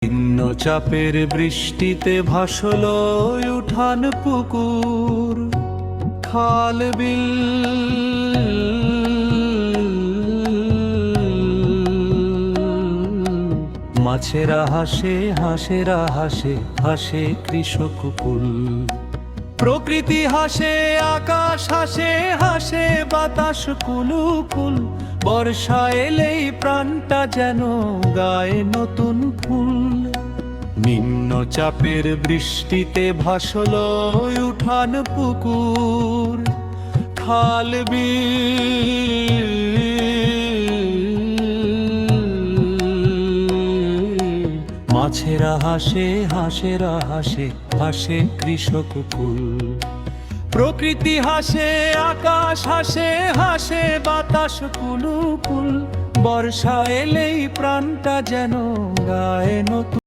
ভিন্ন চাপের বৃষ্টিতে ভাসল উঠান পুকুর খাল বিল, মাছেরা হাসে হাঁসেরা হাসে হাসে কৃষক কুল। প্রকৃতি হাসে আকাশ হাসে হাসে বাতাস কুলুকুল। বর্ষা এলেই প্রাণটা যেন গায়ে নতুন ফুল। নিম্ন চাপের বৃষ্টিতে ভাসল উঠান পুকুর খাল বিল, মাছেরা হাসে হাঁসেরা হাসে হাসে কৃষক কুল। প্রকৃতি হাসে আকাশ হাসে হাসে বাতাস কুলুকুল। বর্ষা এলেই প্রাণটা যেন গায়ে নতুন